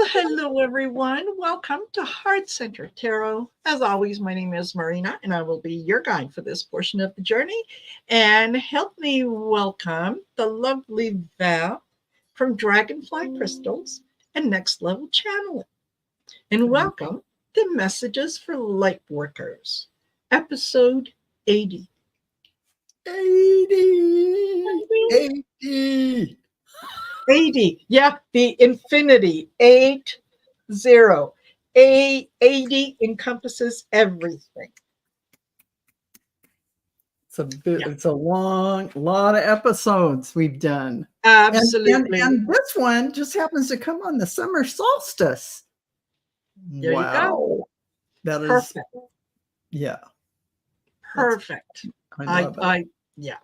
Well, hello everyone. Welcome to Heart Center Tarot. As always, my name is Marina, and I will be your guide for this portion of the journey. And help me welcome the lovely Val from Dragonfly Crystals and Next Level Channeling. And welcome to Messages for Lightworkers, episode 80. 80. Yeah, the infinity. 80. 80 encompasses everything. It's a lot of episodes we've done. Absolutely. And this one just happens to come on the summer solstice. There you go. That Perfect. is, yeah. Perfect. I love it. Yeah.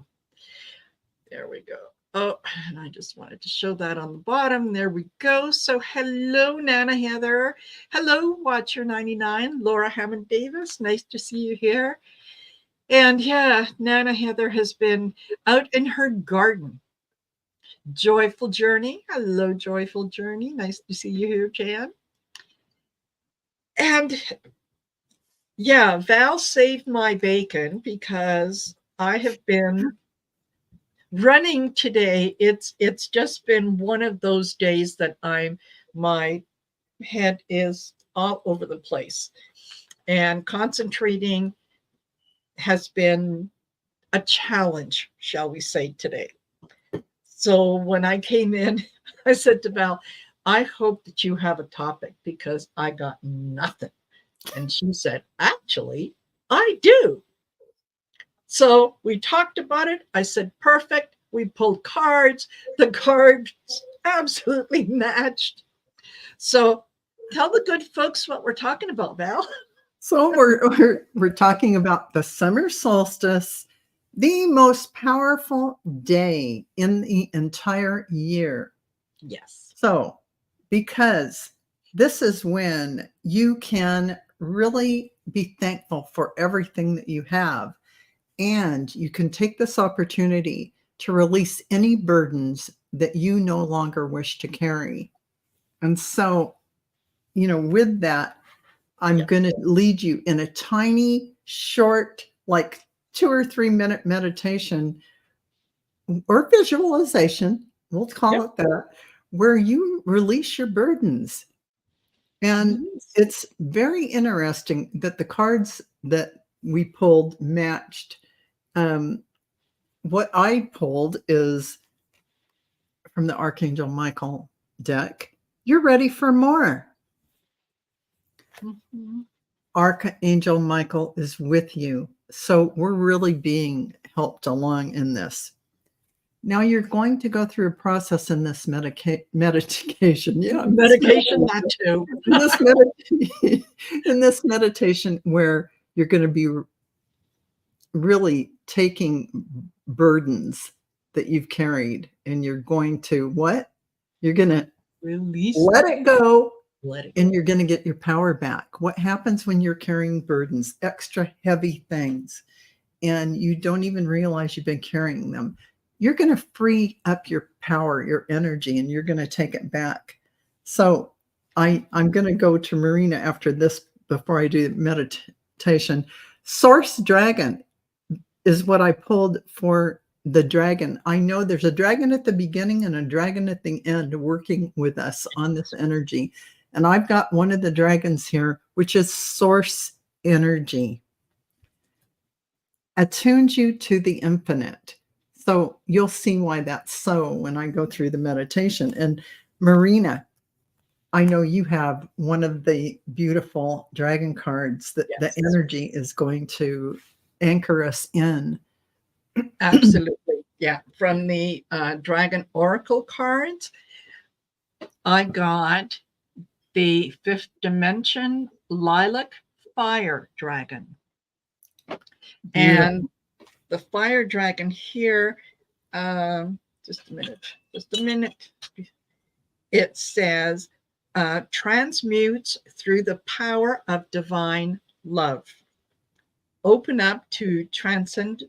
There we go. Oh, and I just wanted to show that on the bottom. There we go. So hello, Nana Heather. Hello, Watcher 99, Laura Hammond Davis. Nice to see you here. And yeah, Nana Heather has been out in her garden. Joyful Journey. Hello, Joyful Journey. Nice to see you here, Jan. And yeah, Val saved my bacon because I have been running today. It's just been one of those days that my head is all over the place, and concentrating has been a challenge, shall we say, today. So when I came in, I said to Val, I hope that you have a topic because I got nothing. And she said, actually, I do. So we talked about it. I said, perfect. We pulled cards. The cards absolutely matched. So tell the good folks what we're talking about, Val. So we're talking about the summer solstice, the most powerful day in the entire year. Yes. So because this is when you can really be thankful for everything that you have. And you can take this opportunity to release any burdens that you no longer wish to carry. And so, with that, I'm going to lead you in a tiny, short, like 2 or 3 minute meditation or visualization, we'll call it that, where you release your burdens. And it's very interesting that the cards that we pulled matched. What I pulled is from the Archangel Michael deck. You're ready for more. Mm-hmm. Archangel Michael is with you. So we're really being helped along in this. Now you're going to go through a process in this meditation. Yeah, medication, that too. in this meditation where you're going to be really taking burdens that you've carried and you're going to what? You're going to release, let it go, and you're going to get your power back. What happens when you're carrying burdens, extra heavy things, and you don't even realize you've been carrying them? You're going to free up your power, your energy, and you're going to take it back. So I'm going to go to Marina after this before I do the meditation. Source Dragon is what I pulled for the dragon. I know there's a dragon at the beginning and a dragon at the end working with us on this energy. And I've got one of the dragons here, which is source energy. Attunes you to the infinite. So you'll see why that's so when I go through the meditation. And Marina, I know you have one of the beautiful dragon cards that the energy is going to anchor us in. Absolutely. Yeah. From the Dragon Oracle cards, I got the 5th dimension Lilac Fire Dragon. And the fire dragon here, just a minute. It says, transmutes through the power of divine love. Open up to transcend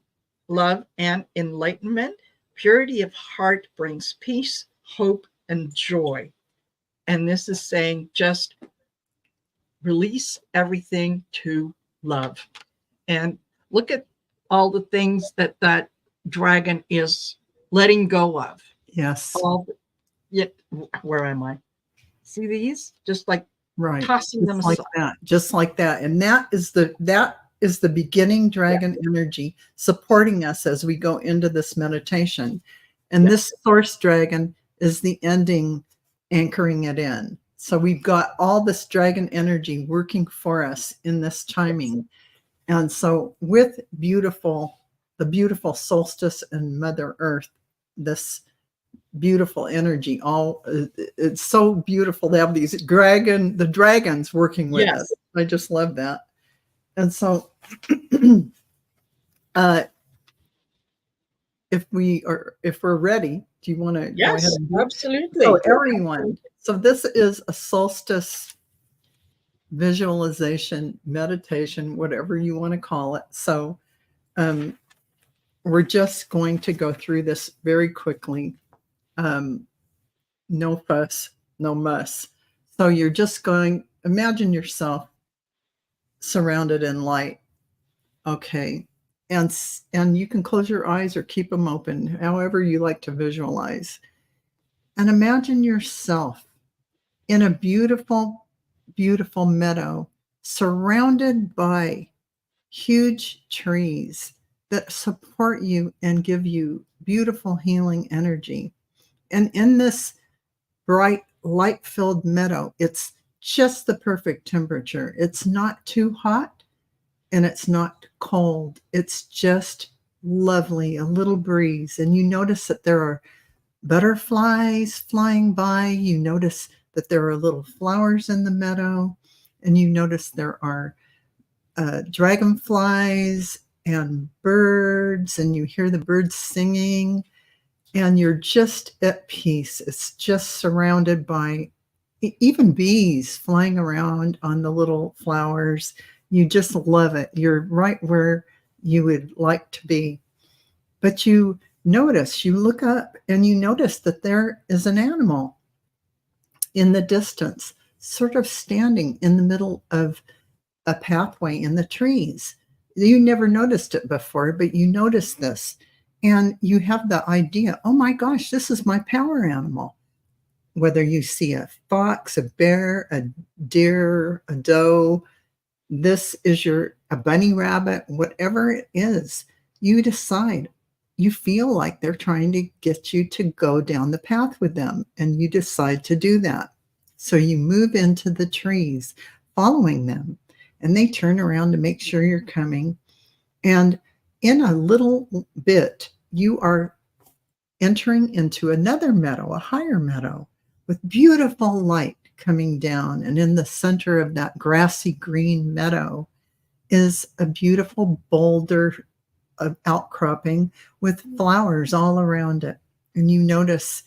love and enlightenment. Purity of heart brings peace, hope, and joy. And this is saying just release everything to love. And look at all the things that that dragon is letting go of. Yes. All yet, where am I? See these? Just like Right. tossing them like aside. that. Just like that. And that is the beginning dragon energy supporting us as we go into this meditation. And this source dragon is the ending, anchoring it in. So we've got all this dragon energy working for us in this timing. And so with the beautiful solstice and Mother Earth, this beautiful energy, it's so beautiful to have the dragons working with us. I just love that. And so if we're ready, do you want to go ahead and do it? Absolutely. So everyone, so this is a solstice visualization, meditation, whatever you want to call it. So we're just going to go through this very quickly. No fuss, no muss. So you're just imagine yourself surrounded in light. Okay. And you can close your eyes or keep them open, however you like to visualize. And imagine yourself in a beautiful, beautiful meadow surrounded by huge trees that support you and give you beautiful healing energy. And in this bright, light-filled meadow, it's just the perfect temperature. It's not too hot and it's not cold. It's just lovely, a little breeze. And you notice that there are butterflies flying by. You notice that there are little flowers in the meadow. And you notice there are dragonflies and birds, and you hear the birds singing. And you're just at peace. It's just surrounded by even bees flying around on the little flowers. You just love it. You're right where you would like to be. But you look up and you notice that there is an animal in the distance, sort of standing in the middle of a pathway in the trees. You never noticed it before, but you notice this. And you have the idea, oh my gosh, this is my power animal. Whether you see a fox, a bear, a deer, a doe, this is a bunny rabbit, whatever it is, you decide, you feel like they're trying to get you to go down the path with them, and you decide to do that. So you move into the trees, following them, and they turn around to make sure you're coming. And in a little bit, you are entering into another meadow, a higher meadow, with beautiful light coming down. And in the center of that grassy green meadow is a beautiful boulder of outcropping with flowers all around it. And you notice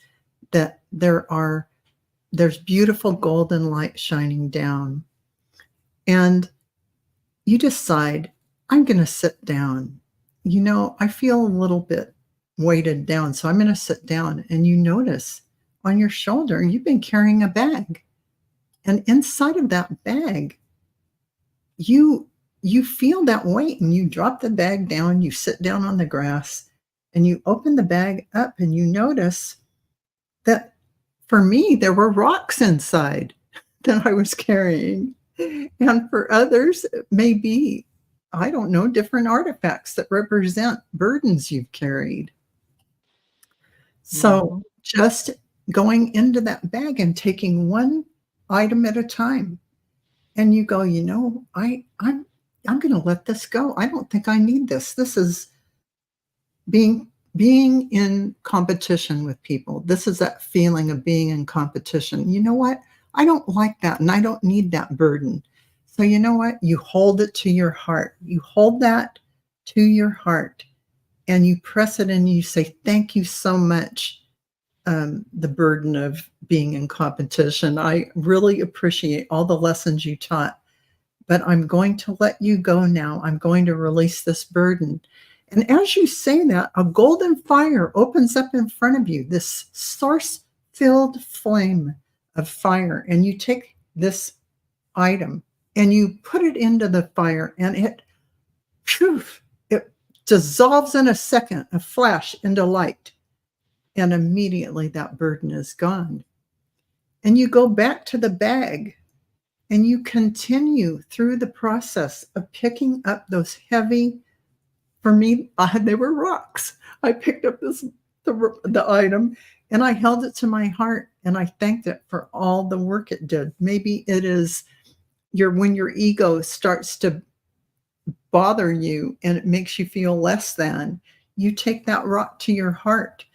that there's beautiful golden light shining down. And you decide, I'm going to sit down. I feel a little bit weighted down, so I'm going to sit down. And you notice on your shoulder, you've been carrying a bag. And inside of that bag, you feel that weight, and you drop the bag down, you sit down on the grass, and you open the bag up, and you notice that for me, there were rocks inside that I was carrying. And for others, it may be, I don't know, different artifacts that represent burdens you've carried. So just going into that bag and taking one item at a time. And you go, I'm going to let this go. I don't think I need this. This is being in competition with people. This is that feeling of being in competition. You know what? I don't like that, and I don't need that burden. So you know what? You hold it to your heart. You hold that to your heart, and you press it, and you say, thank you so much, the burden of being in competition. I really appreciate all the lessons you taught, but I'm going to let you go now. I'm going to release this burden. And as you say that, a golden fire opens up in front of you, this source-filled flame of fire, and you take this item and you put it into the fire, and it dissolves in a second, a flash into light, and immediately that burden is gone. And you go back to the bag and you continue through the process of picking up those heavy, for me, they were rocks. I picked up the item and I held it to my heart and I thanked it for all the work it did. Maybe it is when your ego starts to bother you and it makes you feel less than, you take that rock to your heart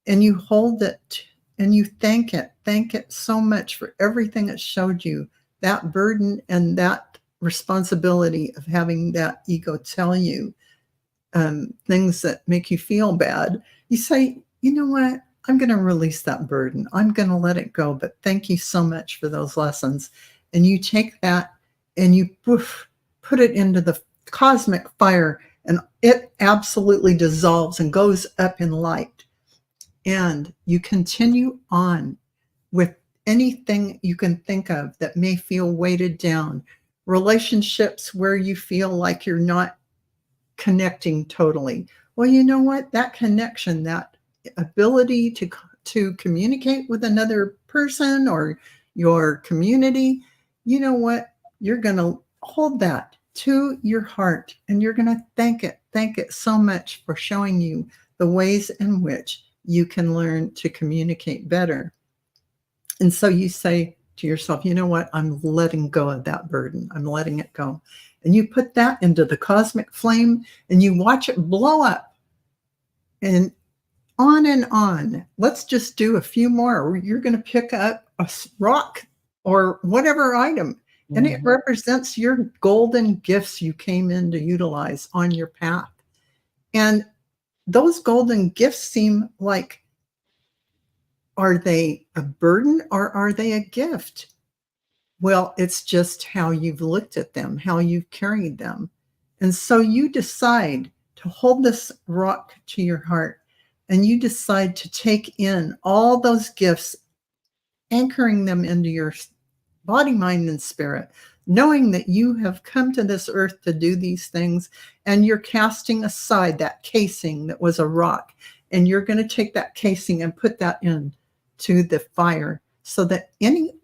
and you hold it and you thank it so much for everything it showed you, that burden and that responsibility of having that ego tell you things that make you feel bad. You say, you know what? I'm going to release that burden. I'm going to let it go. But thank you so much for those lessons. And you take that and you put it into the cosmic fire, and it absolutely dissolves and goes up in light. And you continue on with anything you can think of that may feel weighted down, relationships where you feel like you're not connecting totally. Well, you know what? That connection, that ability to communicate with another person or your community, you know what? You're going to hold that to your heart and you're going to thank it so much for showing you the ways in which you can learn to communicate better. And so you say to yourself, you know what? I'm letting go of that burden. I'm letting it go. And you put that into the cosmic flame and you watch it blow up and on and on. Let's just do a few more. You're going to pick up a rock or whatever item, and it represents your golden gifts you came in to utilize on your path. And those golden gifts seem like, are they a burden or are they a gift? Well, it's just how you've looked at them, how you've carried them. And so you decide to hold this rock to your heart and you decide to take in all those gifts, anchoring them into your body, mind, and spirit, knowing that you have come to this earth to do these things, and you're casting aside that casing that was a rock, and you're going to take that casing and put that in to the fire so that any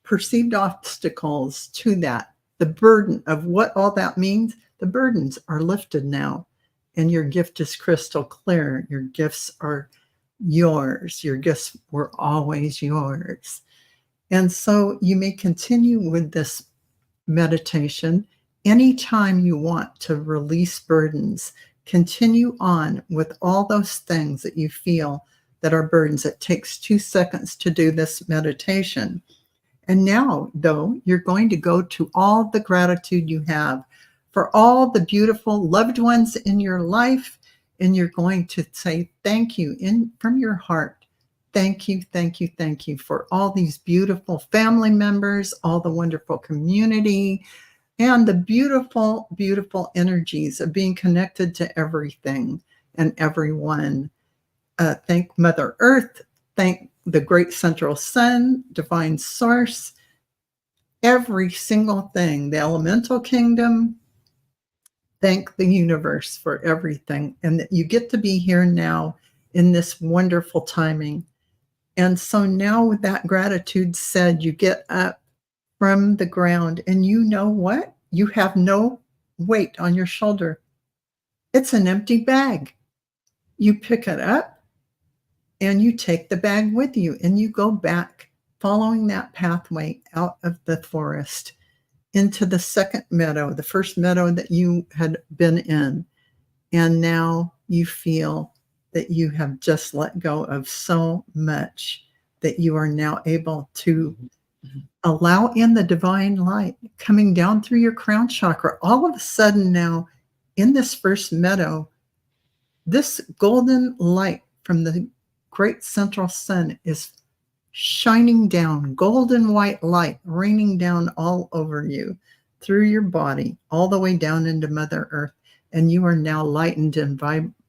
perceived obstacles to that, the burden of what all that means, the burdens are lifted now, and your gift is crystal clear. Your gifts are yours. Your gifts were always yours. And so you may continue with this meditation anytime you want to release burdens. Continue on with all those things that you feel that are burdens. It takes 2 seconds to do this meditation. And now, though, you're going to go to all the gratitude you have for all the beautiful loved ones in your life, and you're going to say thank you from your heart. Thank you, thank you, thank you for all these beautiful family members, all the wonderful community, and the beautiful, beautiful energies of being connected to everything and everyone. Thank Mother Earth. Thank the great central sun, divine source, every single thing, the elemental kingdom. Thank the universe for everything, and that you get to be here now in this wonderful timing. And so now with that gratitude said, you get up from the ground and you know what? You have no weight on your shoulder. It's an empty bag. You pick it up and you take the bag with you and you go back following that pathway out of the forest into the second meadow, the first meadow that you had been in. And now you feel that you have just let go of so much that you are now able to allow in the divine light coming down through your crown chakra. All of a sudden now, in this first meadow, this golden light from the great central sun is shining down, golden white light raining down all over you, through your body, all the way down into Mother Earth. And you are now lightened and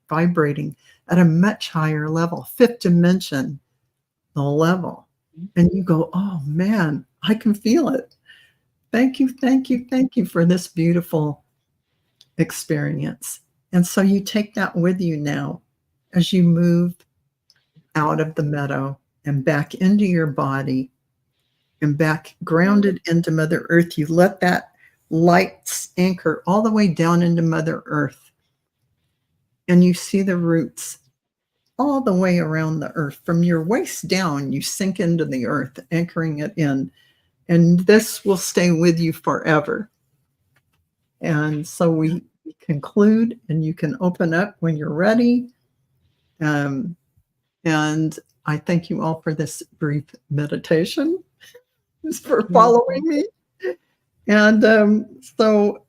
vibrating at a much higher level, fifth dimension, the level. and you go, oh man, I can feel it. Thank you, thank you, thank you for this beautiful experience. And so you take that with you now as you move out of the meadow and back into your body and back grounded into Mother Earth. You let that light anchor all the way down into Mother Earth. And you see the roots all the way around the earth. From your waist down, you sink into the earth, anchoring it in. And this will stay with you forever. And so we conclude, and you can open up when you're ready. And I thank you all for this brief meditation, for following me. And so,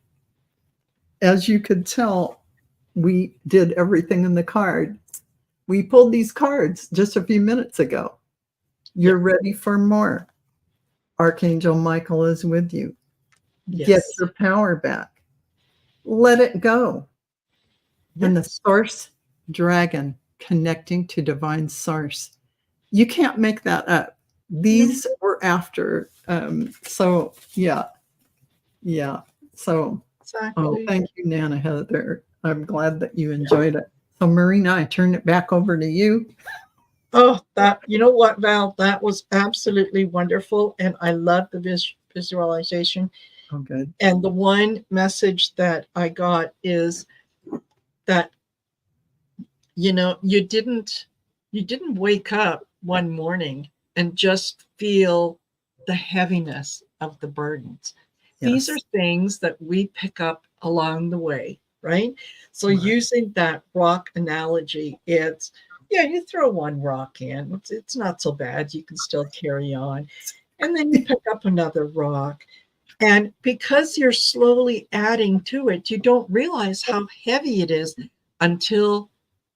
as you could tell, we did everything in the card. We pulled these cards just a few minutes ago. You're ready for more. Archangel Michael is with you. Yes. Get your power back. Let it go. Yes. And the source dragon connecting to divine source. You can't make that up. These were after. So, yeah. So, exactly. Thank you, Nana Heather. I'm glad that you enjoyed it. So, Marina, I turn it back over to you. Oh, you know what, Val? That was absolutely wonderful. And I love the visualization. Oh, good. And the one message that I got is that, you didn't wake up one morning and just feel the heaviness of the burdens. Yes. These are things that we pick up along the way, right? So using that rock analogy, it's, you throw one rock in, it's not so bad. You can still carry on. And then you pick up another rock. And because you're slowly adding to it, you don't realize how heavy it is until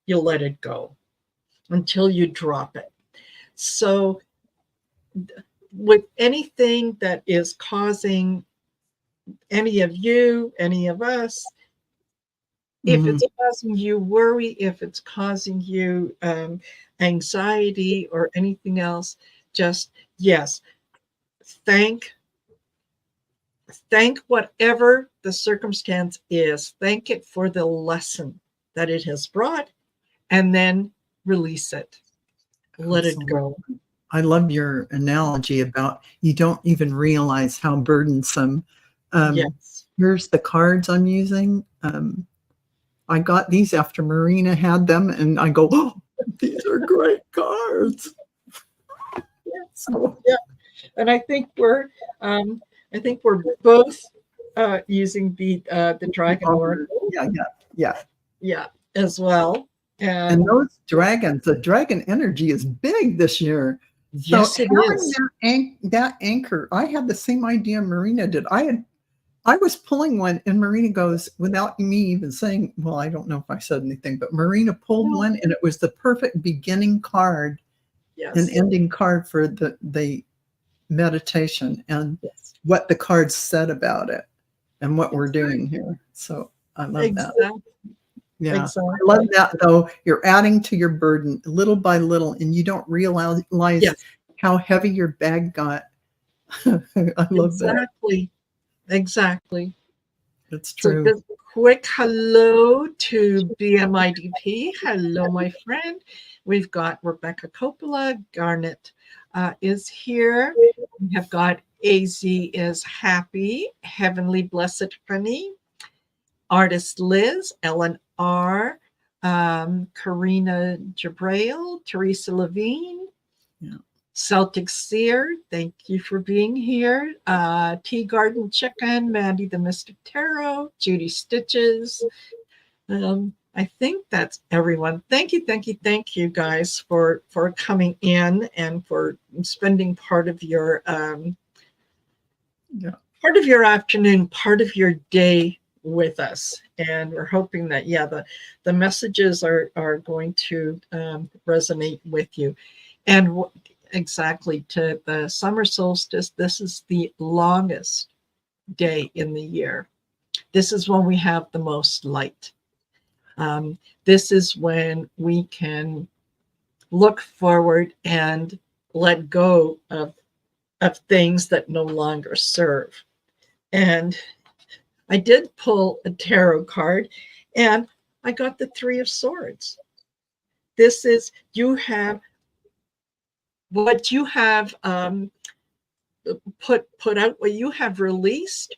you let it go, until you drop it. So with anything that is causing any of you, any of us, if it's causing you worry, if it's causing you anxiety or anything else, just, thank whatever the circumstance is. Thank it for the lesson that it has brought, and then release it. Let it go. I love your analogy about you don't even realize how burdensome. Yes. Here's the cards I'm using. I got these after Marina had them, and I go, oh, these are great cards. And I think we're both using the Dragon Oracle. Yeah, as well. And those dragons, the dragon energy is big this year. Yes, so it is. That anchor, I had the same idea Marina did. I was pulling one, and Marina goes, without me even saying, well, I don't know if I said anything, but Marina pulled one, and it was the perfect beginning card and ending card for the meditation and what the cards said about it and what we're doing here. So I love that. Yeah, exactly. I love that, though. You're adding to your burden little by little, and you don't realize how heavy your bag got. I love that. Exactly. That's true. So just a quick hello to BMIDP. Hello, my friend. We've got Rebecca Coppola. Garnet is here. We have got AZ is happy. Heavenly Blessed Honey. Artist Liz, Ellen R., Karina Jabrail, Teresa Levine, Celtic Seer, thank you for being here. Tea Garden Chicken, Mandy the Mystic Tarot, Judy Stitches. I think that's everyone. Thank you guys for coming in and for spending part of your afternoon, part of your day with us. And we're hoping that the messages are going to resonate with you. And exactly, to the summer solstice, this is the longest day in the year. This is when we have the most light. This is when we can look forward and let go of things that no longer serve. And I did pull a tarot card, and I got the Three of Swords. This is you have what you have put out, what you have released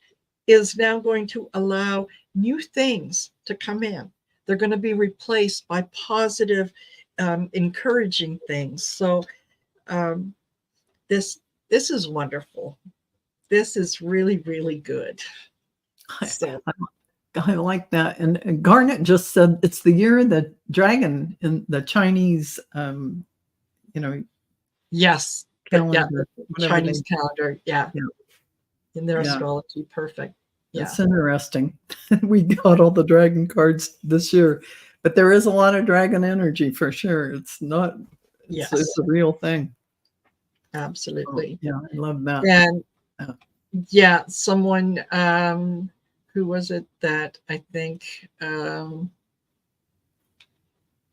is now going to allow new things to come in. They're going to be replaced by positive, encouraging things. So this is wonderful. This is really, really good. So I like that. And Garnet just said it's the year of the dragon in the Chinese, yes, calendar. Chinese calendar, yeah, in their astrology, perfect. Yeah, that's interesting. We got all the dragon cards this year, but there is a lot of dragon energy for sure. It's not. It's a real thing. Absolutely. Oh, I love that. And someone who was it that I think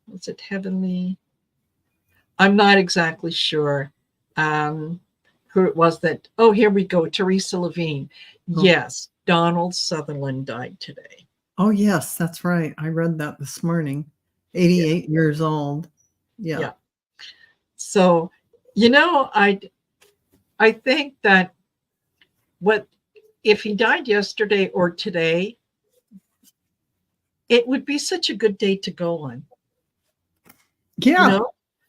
was it Heavenly? I'm not exactly sure who it was that. Oh, here we go. Teresa Levine. Yes, Donald Sutherland died today. Oh yes, that's right. I read that this morning. 88 years old. Yeah. So, I think that if he died yesterday or today, it would be such a good day to go on. Yeah.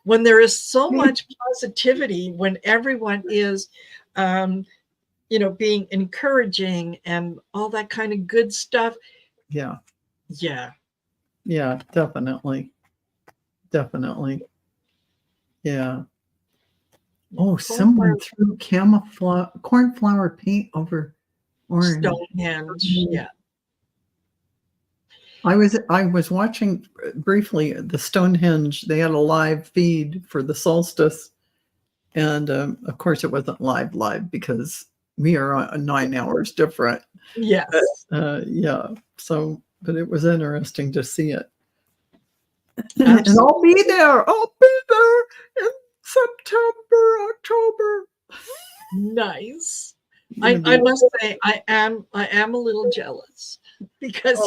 When there is so much positivity, when everyone is, being encouraging and all that kind of good stuff. Yeah. Yeah. Yeah, definitely. Definitely. Yeah. Oh, someone threw cornflower paint over orange. Stonehenge. Yeah. I was watching briefly the Stonehenge. They had a live feed for the solstice, and of course it wasn't live because we are 9 hours different. Yes. But, so, but it was interesting to see it. And I'll be there. I'll be there in September, October. Nice. I must say I am a little jealous because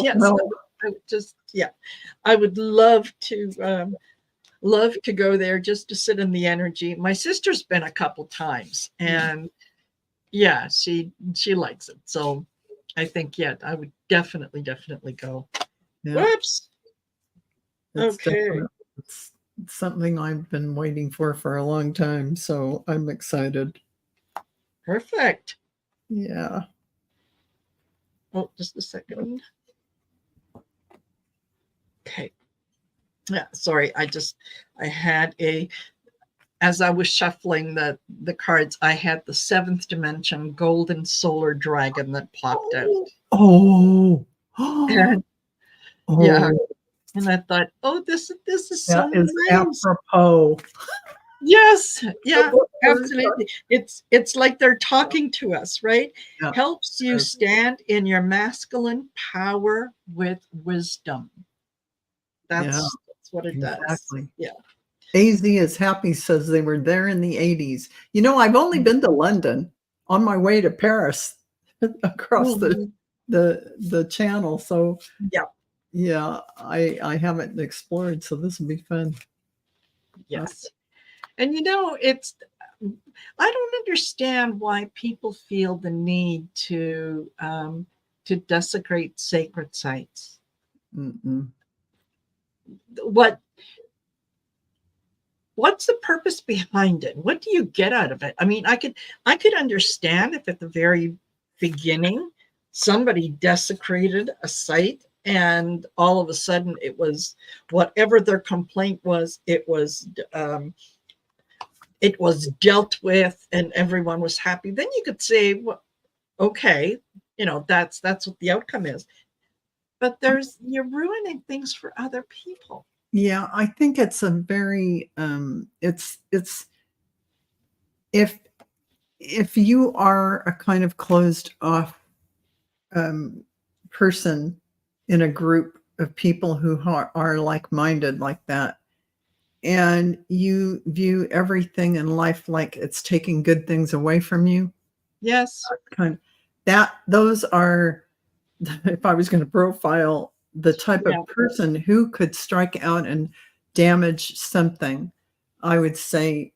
I would love to go there just to sit in the energy. My sister's been a couple times, and she likes it. So I think I would definitely go. Yeah. Whoops. Okay. It's something I've been waiting for a long time, so I'm excited. Perfect. Yeah. Oh, just a second. Okay. Yeah, sorry. I had as I was shuffling the cards, I had the 7th dimension golden solar dragon that popped out. Oh. And, yeah. And I thought, oh, this is so nice. Apropos. Yes. Yeah, absolutely. It's like they're talking to us, right? Yeah. Helps you stand in your masculine power with wisdom. That's what it does. Yeah. AZ is happy says they were there in the 80s. I've only been to London on my way to Paris across the channel. So I haven't explored. So this will be fun. Yes. And I don't understand why people feel the need to desecrate sacred sites. Mm-mm. What's the purpose behind it? What do you get out of it? I mean, I could understand if at the very beginning somebody desecrated a site and all of a sudden it was whatever their complaint was, it was dealt with and everyone was happy. Then you could say, well, okay, that's what the outcome is. But you're ruining things for other people. Yeah, I think it's a very it's if you are a kind of closed off person in a group of people who are like-minded like that, and you view everything in life like it's taking good things away from you. Yes. Those are, if I was going to profile the type of person who could strike out and damage something, I would say,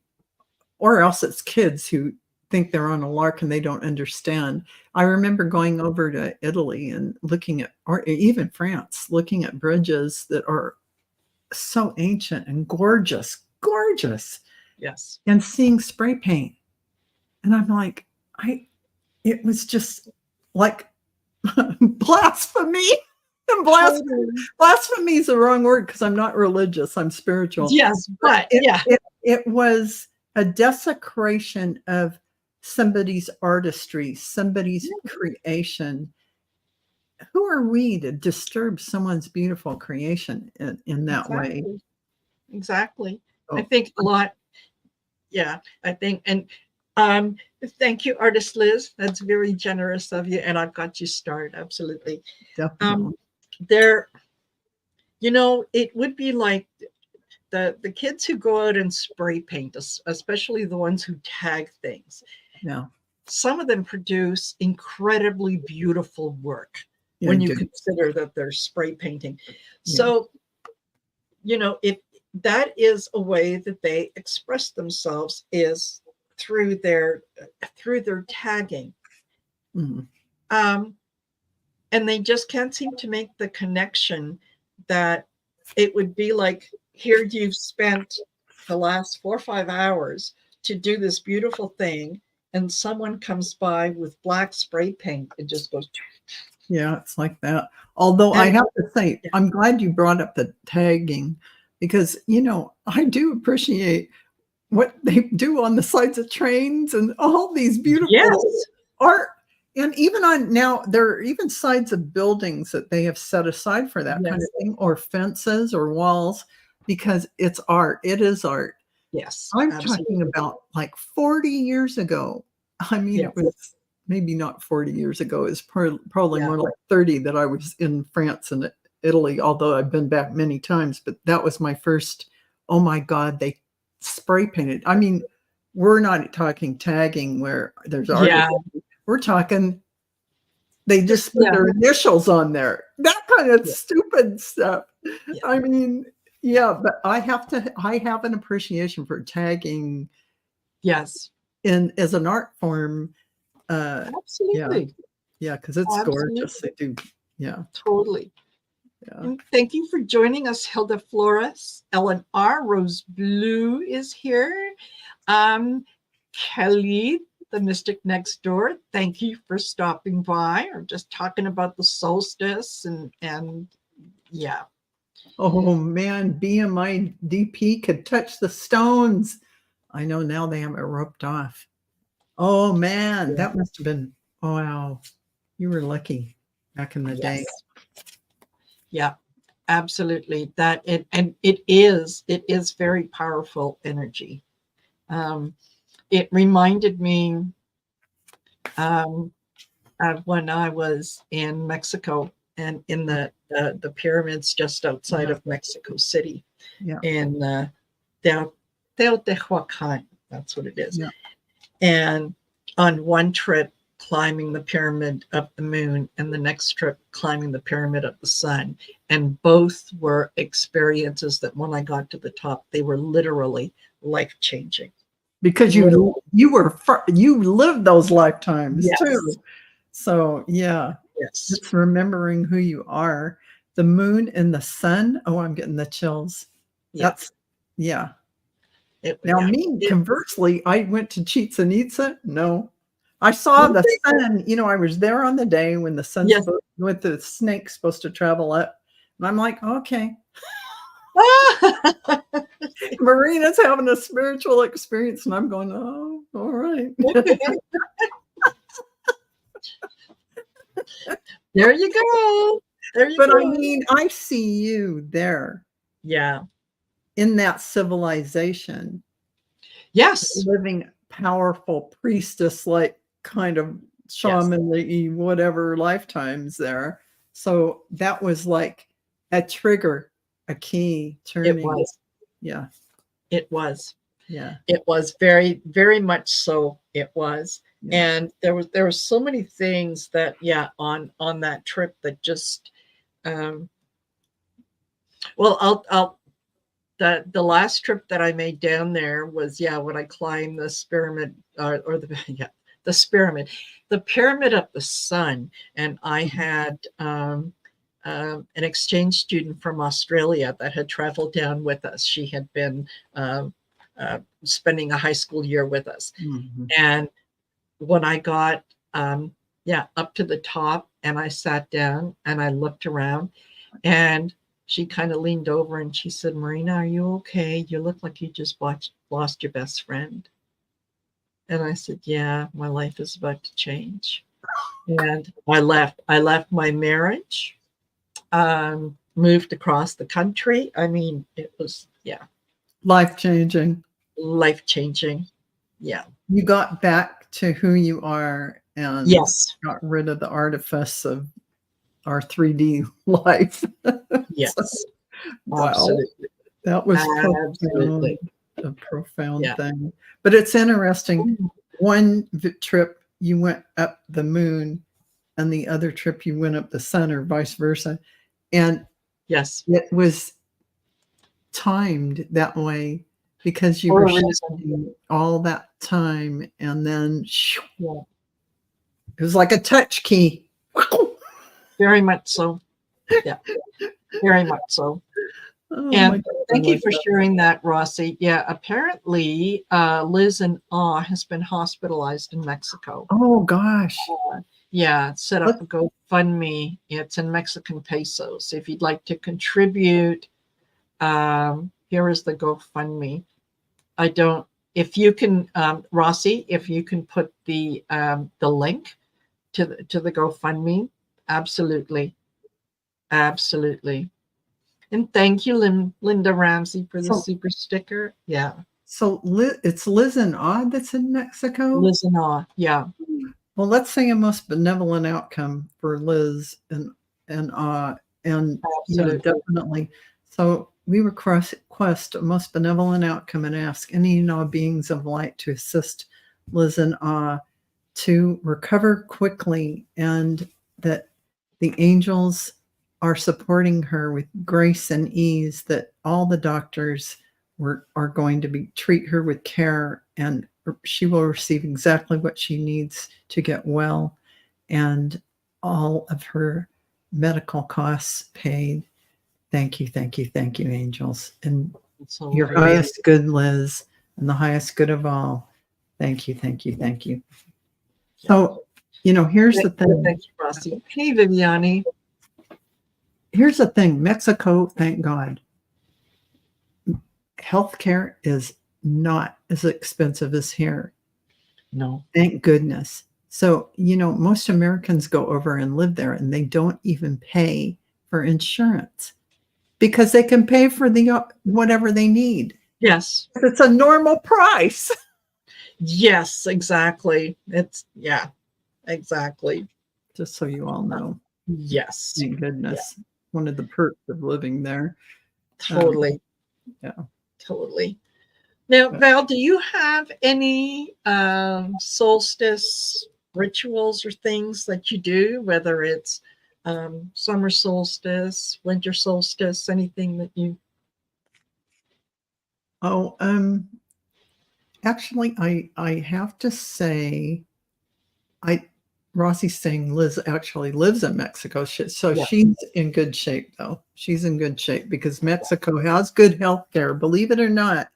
or else it's kids who think they're on a lark and they don't understand. I remember going over to Italy and looking at, or even France, looking at bridges that are so ancient and gorgeous, gorgeous. Yes. And seeing spray paint. And I'm like, it was just like blasphemy. And blasphemy is the wrong word because I'm not religious. I'm spiritual. Yes, but it was a desecration of somebody's artistry, somebody's creation. Who are we to disturb someone's beautiful creation in that way? Exactly. I think a lot. Yeah, I think, and thank you, Artist Liz. That's very generous of you, and I've got you started. Absolutely. Definitely. There, it would be like the kids who go out and spray paint, especially the ones who tag things. Yeah. Some of them produce incredibly beautiful work when you consider that they're spray painting. So, if that is a way that they express themselves is through their tagging. Mm-hmm. And they just can't seem to make the connection that it would be like, here you've spent the last 4 or 5 hours to do this beautiful thing, and someone comes by with black spray paint and just goes. Yeah, it's like that. Although I have to say, I'm glad you brought up the tagging because, I do appreciate what they do on the sides of trains and all these beautiful art. And even now, there are even sides of buildings that they have set aside for that kind of thing, or fences or walls, because it's art. It is art. Yes. I'm talking about like 40 years ago. I mean, it was maybe not 40 years ago. It's probably more like 30 that I was in France and Italy, although I've been back many times. But that was my first, oh my God, they spray painted. I mean, we're not talking tagging where there's art. We're talking, they just put their initials on there. That kind of stupid stuff. I mean, but I have an appreciation for tagging. Yes. As an art form. Absolutely. Yeah, because it's gorgeous. They do. Yeah. Totally. Yeah. And thank you for joining us, Hilda Flores. Ellen R. Rose Blue is here. Kelly, the Mystic Next Door, thank you for stopping by or just talking about the solstice and yeah. Oh man, BMI DP could touch the stones. I know now they have it roped off. Oh man, that must have been, oh wow. You were lucky back in the day. Yeah, absolutely. It is very powerful energy. It reminded me of when I was in Mexico and in the pyramids just outside of Mexico City. In Teotihuacan, that's what it is. And on one trip, climbing the pyramid of the moon, and the next trip climbing the pyramid of the sun. And both were experiences that when I got to the top, they were literally life-changing. Because you lived those lifetimes too. So it's remembering who you are. The moon and the sun. Oh, I'm getting the chills. That's now conversely, I went to Chichen Itza. No. I saw the sun, I was there on the day when the sun's with the snake's supposed to travel up. And I'm like, okay. Marina's having a spiritual experience. And I'm going, oh, all right. There you go. But I mean, I see you there. Yeah. In that civilization. Yes. Living powerful priestess-like kind of shaman, whatever lifetimes there. So that was like a trigger, a key turning. It was. Yeah. It was. Yeah. It was very, very much so. It was. Yeah. And there were so many things that, yeah, on that trip that just, um, well, I'll the last trip that I made down there was, yeah, when I climbed the pyramid, or the yeah, the pyramid, the pyramid of the sun, and I had an exchange student from Australia that had traveled down with us. She had been spending a high school year with us, Mhm. and when I got yeah, up to the top and I sat down and I looked around, and she kind of leaned over and she said, "Marina, are you okay? You look like you just lost your best friend." And I said, "Yeah, my life is about to change." And I left my marriage, moved across the country. I mean, it was, yeah, Life-changing. life changing. Yeah. You got back to who you are and Yes. got rid of the artifice of our 3D life. So, Yes. wow, Absolutely. that was Absolutely. a profound Yeah. thing. But it's interesting. Mm. One trip you went up the moon, and the other trip you went up the sun, or vice versa. And Yes. it was timed that way because you For were a reason. shifting all that time, and then Yeah. it was like a touch key. Very much so. Yeah. Very much so. Oh my And God, I thank you like for that. sharing that, Rossi. Yeah, apparently, Liz in Awe has been hospitalized in Mexico. Oh gosh. Yeah, set up a GoFundMe. It's in Mexican pesos. If you'd like to contribute, here is the GoFundMe. I don't. If you can, Rossi, if you can put the link to the GoFundMe, absolutely, absolutely. And thank you, Linda Ramsey, for the So, super sticker. Yeah, so it's Liz and Odd that's in Mexico. Liz and Awe. Yeah, Well, let's say a most benevolent outcome for Liz and and yeah, absolutely. definitely. So we request a most benevolent outcome and ask any and all beings of light to assist Liz and to recover quickly, and that the angels are supporting her with grace and ease, that all the doctors are going to treat her with care, and she will receive exactly what she needs to get well, and all of her medical costs paid. Thank you, thank you, thank you, angels. And your Absolutely. highest good, Liz, and the highest good of all. Thank you, thank you, thank you. So, here's the thing. Thank you, Rossi. Hey, Viviani. Here's the thing. Mexico, thank God, healthcare is not as expensive as here. No. Thank goodness. So, most Americans go over and live there, and they don't even pay for insurance because they can pay for the whatever they need. Yes. It's a normal price. Yes, exactly. It's, yeah, exactly. Just so you all know. Yes. Thank goodness. Yeah. One of the perks of living there. Totally. Yeah. Totally. Now, Val, do you have any solstice rituals or things that you do, whether it's summer solstice, winter solstice, anything that you? Oh, actually, I have to say, Rossi's saying Liz actually lives in Mexico, so Yeah. she's in good shape, though. She's in good shape because Mexico has good health care. Believe it or not,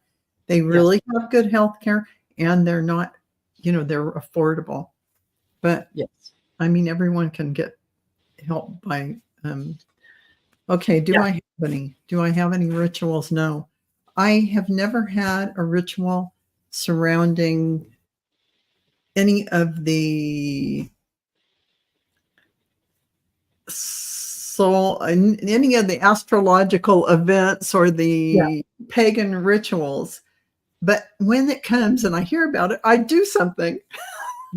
they really have good health care, and they're not, they're affordable. But yes, I mean, everyone can get help by. Okay, do I have any rituals? No, I have never had a ritual surrounding any of the any of the astrological events or the pagan rituals. But when it comes and I hear about it, I do something.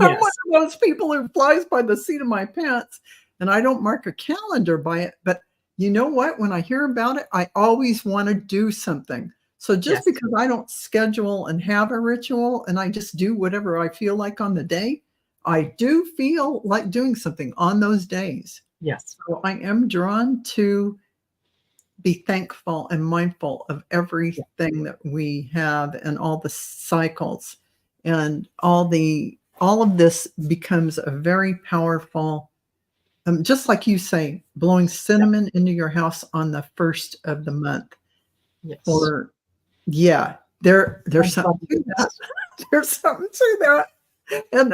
I'm one of those people who flies by the seat of my pants, and I don't mark a calendar by it. But you know what? When I hear about it, I always want to do something. So just Yes. because I don't schedule and have a ritual and I just do whatever I feel like on the day, I do feel like doing something on those days. Yes. So I am drawn to be thankful and mindful of Yeah. everything that we have and all the cycles and all of this becomes a very powerful, just like you say, blowing Yeah. cinnamon into your house on the first of the month. Yes. Or yeah, there's something to that. Abundance. There's something to that. And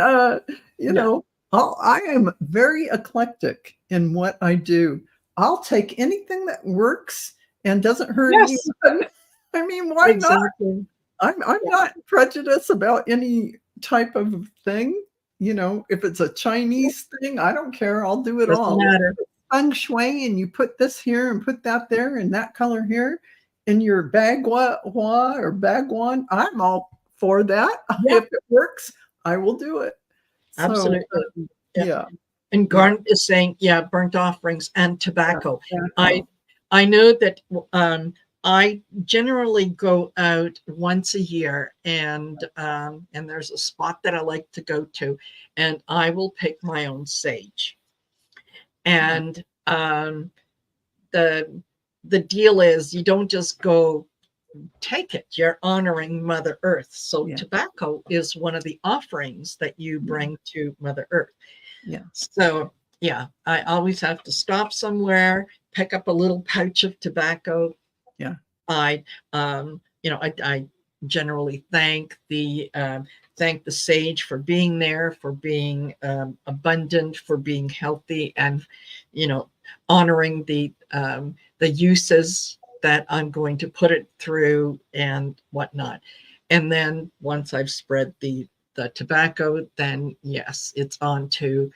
you Yeah. know, I am very eclectic in what I do. I'll take anything that works and doesn't hurt Yes. anyone. I mean, why not? Exactly. I'm Yeah. not prejudiced about any type of thing. You know, if it's a Yeah. Chinese thing, I don't care. I'll do it Doesn't all. matter. Feng shui and you put this here and put that there and that color here in your bagua or bagwan, I'm all for that. Yeah. If it works, I will do it. So Absolutely. Yeah. yeah, And yeah, Garnet is saying, yeah, burnt offerings and yeah, tobacco. I tobacco. I know that I generally go out once a year, and there's a spot that I like to go to, and I will pick my own sage. Yeah, And the the deal is you don't just go take it. You're honoring Mother Earth. So yeah, tobacco is one of the offerings that you yeah, bring to Mother Earth. yeah, So yeah, I always have to stop somewhere, pick up a little pouch of tobacco. yeah, I, I generally thank the sage for being there, for being abundant, for being healthy, and you know, honoring the uses that I'm going to put it through and whatnot. And then once I've spread the tobacco, then yes, it's on to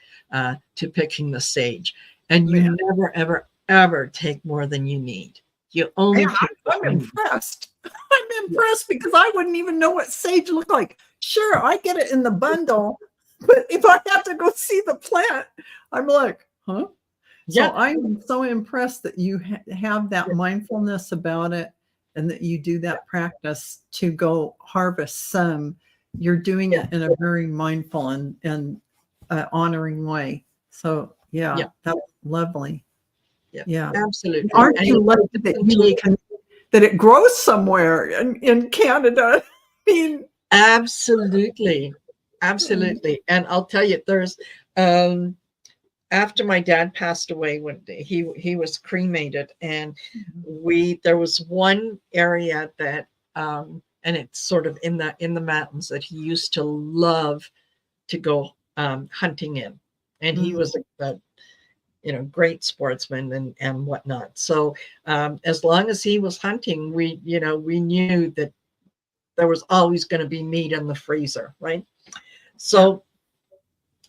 picking the sage. And yeah. you never, ever, ever take more than you need. You Yeah, only take what I'm you need. impressed. I'm Yeah. impressed because I wouldn't even know what sage looked like. Sure, I get it in the bundle, but if I have to go see the plant, I'm like, huh? Yeah. So I'm so impressed that you have that Yeah. mindfulness about it and that you do that practice to go harvest some. You're doing Yeah. it in a very mindful and honoring way. So yeah, Yeah. that's lovely. Yeah. Yeah. Absolutely. Aren't And you lucky it's that essentially that it grows somewhere in Canada? I mean, absolutely. Absolutely. And I'll tell you, there's um after my dad passed away, when he was cremated, and there was one area that and it's sort of in the mountains that he used to love to go hunting in, and he mm, was a great sportsman and whatnot. So as long as he was hunting, we knew that there was always going to be meat in the freezer, right? yeah, So,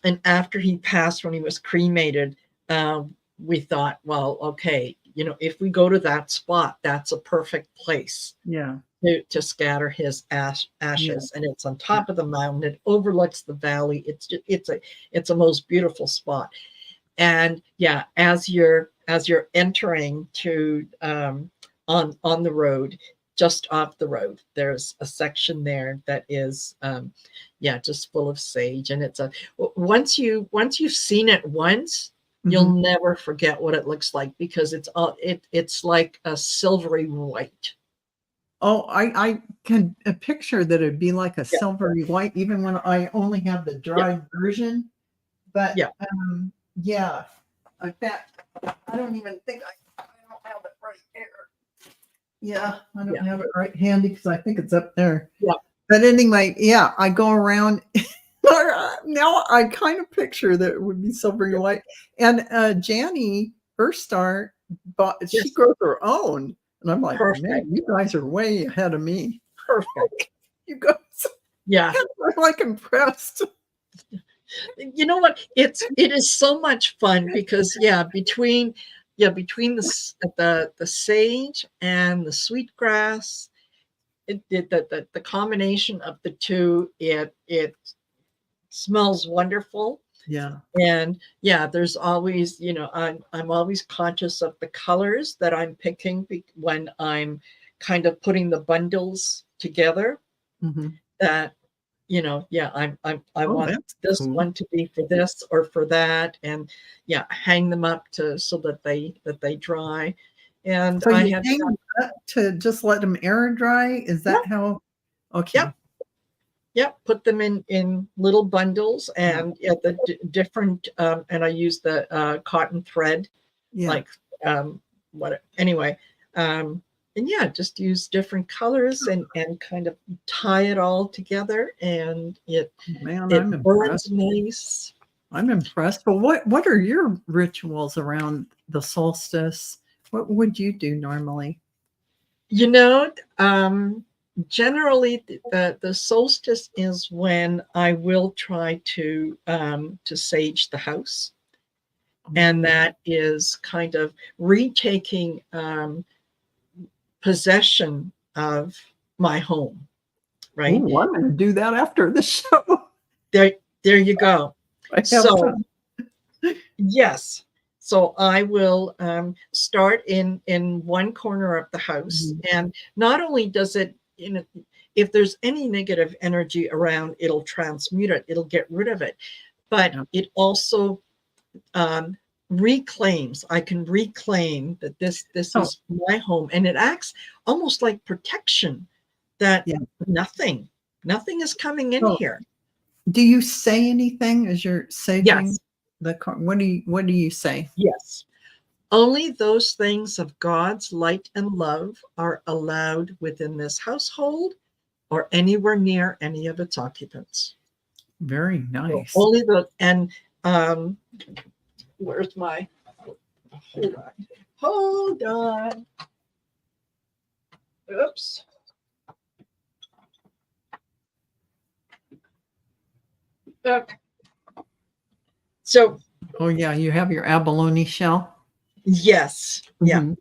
and after he passed, when he was cremated, we thought, well, okay, if we go to that spot, that's a perfect place yeah, to scatter his yeah, ashes, and it's on yeah, top of the mountain. It overlooks the valley. It's a most beautiful spot. And yeah, as you're entering to on the road, just off the road, there's a section there that is yeah, just full of sage. And once you've seen it once, mhm. you'll never forget what it looks like, because it's like a silvery white. Oh, I can picture that it'd be like a Yeah. silvery white, even when I only have the Yeah. dried version. But Yeah. yeah, I bet I don't even think I don't have it right here. Yeah, I don't Yeah. have it right handy because I think it's up there. Yeah. But anyway, yeah, I go around. Now I kind of picture that it would be silvery Yeah. white. And Janny Erstar she Yes. grows her own. And I'm like, man, Perfect. you guys are way ahead of me. Perfect. You guys Yeah. are like impressed. You know what? It is so much fun, because between the sage and the sweetgrass, the combination of the two, it smells wonderful. Yeah. And yeah, there's always, I'm always conscious of the colors that I'm picking when I'm kind of putting the bundles together Mhm. that, yeah, I Oh, want that's this cool. one to be for this or for that, and yeah, hang them up so that they dry. And So I you have hang them up to just let them air dry? Is yeah, that how? yeah, Okay. yeah, put them in little bundles, Yeah. and yeah, the different and I use the cotton thread, Yeah. like what anyway, um and yeah, just use different colors and kind of tie it all together, and Man, it I'm burns impressed. nice. I'm impressed. But what are your rituals around the solstice? What would you do normally? You know, generally the solstice is when I will try to sage the house, and Oh, that is kind of retaking possession of my home, right? ooh, I'm gonna do that after the show. There, there you go. I have So time. yes. So I will start in one corner of the house, Mhm. and not only does it, if there's any negative energy around, it'll transmute it, it'll get rid of it, but Yeah. it also um, reclaims. I can reclaim that this Oh, is my home, and it acts almost like protection. That yeah. nothing, nothing is coming in So, here. do you say anything as you're saging Yes, the car? What do you say? yes. Only those things of God's light and love are allowed within this household or anywhere near any of its occupants. Very So nice. only the, and um, where's my, hold on, hold on. Oops. Okay. So Oh, yeah, you have your abalone shell? yes, yeah, Mhm.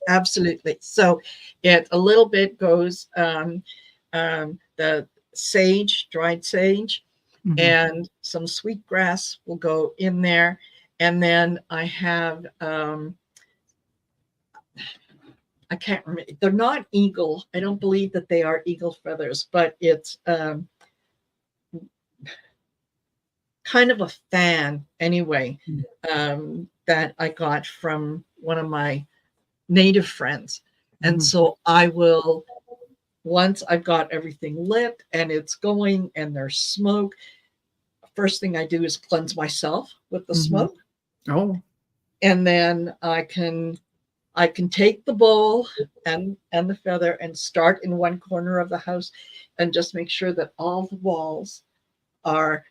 absolutely. So it a little bit goes the sage, dried sage, Mhm. and some sweetgrass will go in there. And then I have I can't remember. They're not eagle. I don't believe that they are eagle feathers, but it's kind of a fan anyway, Mm. that I got from one of my native friends. And Mhm. so I will, once I've got everything lit and it's going and there's smoke, first thing I do is cleanse myself with the Mhm. smoke. Oh, And then I can take the bowl and the feather and start in one corner of the house, and just make sure that all the walls are,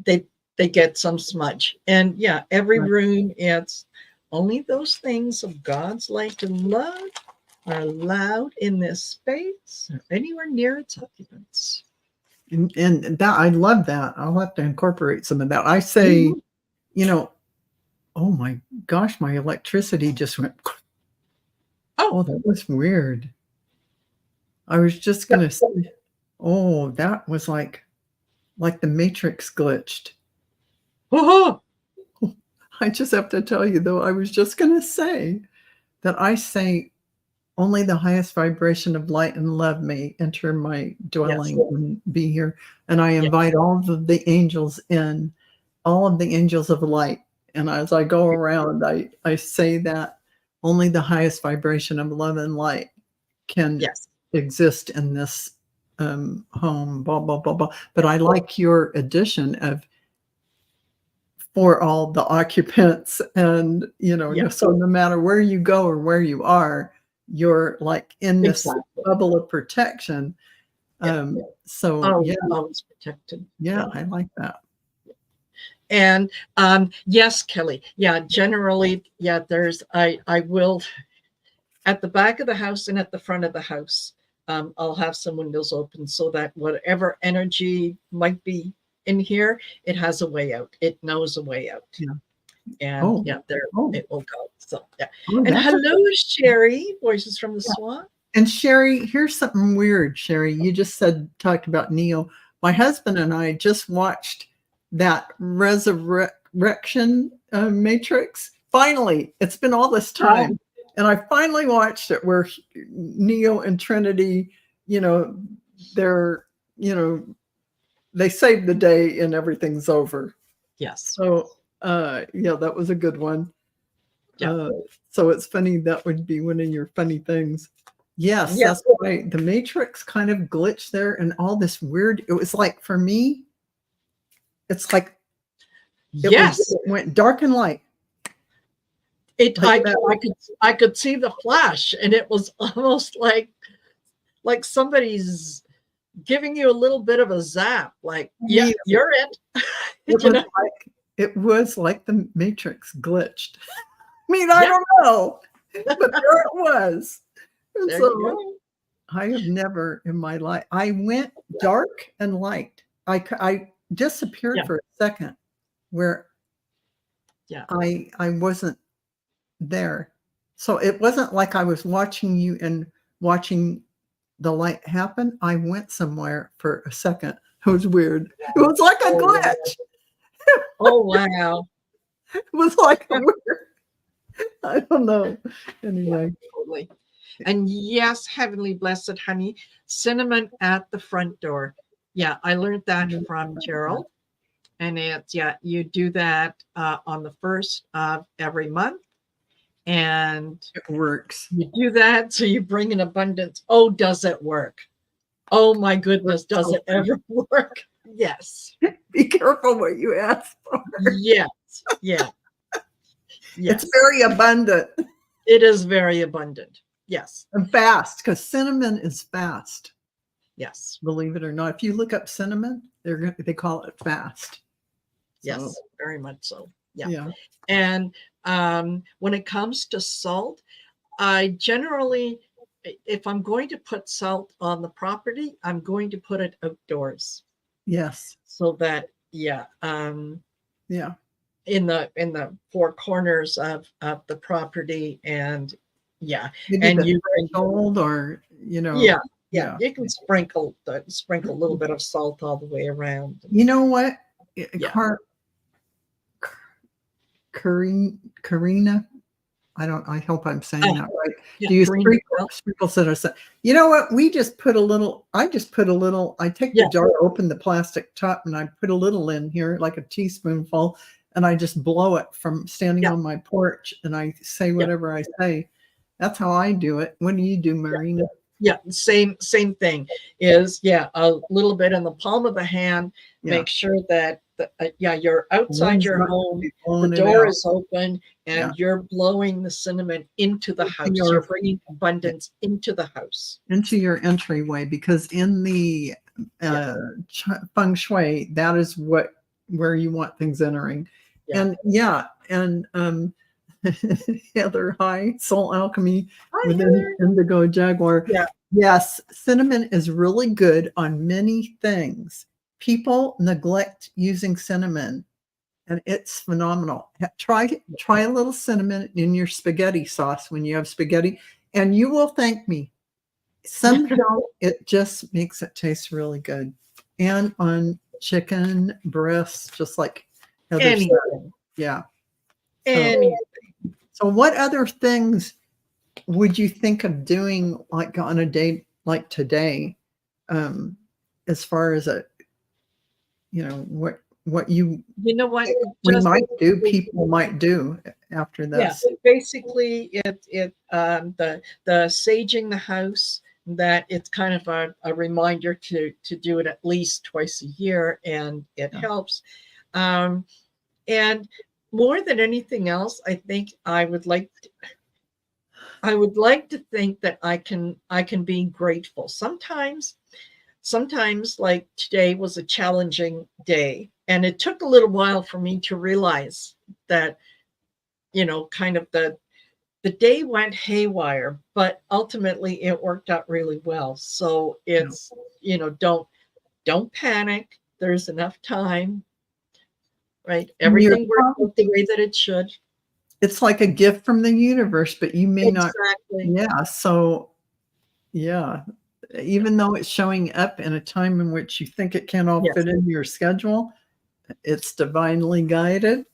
they they get some smudge. And yeah, every right. room, it's only those things of God's light and love are allowed in this space or anywhere near its occupants. And that I love that. I'll have to incorporate some of that. I say, Mhm. you know, "Oh my gosh, my electricity just went." Oh, Oh, that was weird. I was just yeah. gonna say, oh, that was like the Matrix glitched. Woohoo! I just have to tell you, though, I was just gonna say that I say only the highest vibration of light and love may enter my Yes. dwelling and be here, and I Yeah. invite all of the angels in, all of the angels of light, and as I go around, I say that only the highest vibration of love and light can Yes. exist in this, home, blah, blah, blah, blah, but I like your addition of for all the occupants and, Yeah. so no matter where you go or where you are, you're, like, in this Exactly. bubble of protection, Yeah. so yeah, Always protected. yeah, Yeah. I like that. And yes, Kelly. Yeah, generally, yeah, there's I will, at the back of the house and at the front of the house, I'll have some windows open so that whatever energy might be in here, it has a way out. It knows a way out. Yeah. And Oh, yeah, there oh, it will go. So yeah. oh, And that's a hello, Sherry, Voices from the yeah, Swamp. and Sherry, here's something weird, Sherry, you just talked about Neo. My husband and I just watched that resurrection, Matrix. Finally, it's been all this Oh, time. And I finally watched it where Neo and Trinity, they're, they save the day and everything's over. Yes. So, yeah, that was a good one. Yeah. So it's funny. That would be one of your funny things. Yes, Yeah. that's right. The Matrix kind of glitched there and all this weird. It was like, for me, it's like Yes. it went dark and light. I could see the flash, and it was almost like somebody's giving you a little bit of a zap, like, yeah, you're it. It was like the Matrix glitched. I mean, I don't know, but there it was. And There so you go. I have never in my life, I went dark and light. I disappeared for a second where I wasn't there. So it wasn't like I was watching you and watching the light happen. I went somewhere for a second. It was weird. It was like a glitch. Oh, wow. It was like a weird, I don't know. Anyway. Totally. And yes, heavenly blessed honey, cinnamon at the front door. Yeah, I learned that from Gerald. And it's, you do that on the 1st of every month. And it works. You do that, so you bring in abundance. Oh, does it work? Oh my goodness, does it ever work? Yes. Be careful what you ask for. Yes. Yeah. Yes. It's very abundant. It is very abundant. Yes. And fast, because cinnamon is fast. Yes. Believe it or not. If you look up cinnamon, they call it fast. Yes, very much so. Yeah. And when it comes to salt, I generally, if I'm going to put salt on the property, I'm going to put it outdoors. Yes. So that, in the 4 corners of the property, and maybe and you can gold, or you can sprinkle a little bit of salt all the way around. You know what? Karina, I hope I'm saying that right. Do you sprinkle center? You know what? I just put a little, I take the jar, open the plastic top, and I put a little in here, like a teaspoonful, and I just blow it from standing on my porch, and I say whatever I say. That's how I do it. What do you do, Marina? Yeah, same thing is, a little bit in the palm of the hand. Make sure that you're outside your home, the door is open, and you're blowing the cinnamon into the house. You're bringing abundance into the house, into your entryway, because in the feng shui, that is where you want things entering. And Heather, hi, Soul Alchemy with Indigo Jaguar. Yes, cinnamon is really good on many things. People neglect using cinnamon, and it's phenomenal. Try a little cinnamon in your spaghetti sauce when you have spaghetti, and you will thank me. Somehow it just makes it taste really good. And on chicken breasts, just like Heather said. Yeah. So what other things would you think of doing, like on a day like today, as far as what we might do, people might do after this? Basically the saging the house, that it's kind of a reminder to do it at least twice a year, and it helps. And more than anything else, I think I would like to think that I can be grateful. Sometimes like today was a challenging day, and it took a little while for me to realize that, kind of the day went haywire, but ultimately it worked out really well. So it's, don't panic. There's enough time. Right. Everything works out the way that it should. It's like a gift from the universe, but you may not. Yeah. So, even though it's showing up in a time in which you think it can't all fit into your schedule, it's divinely guided.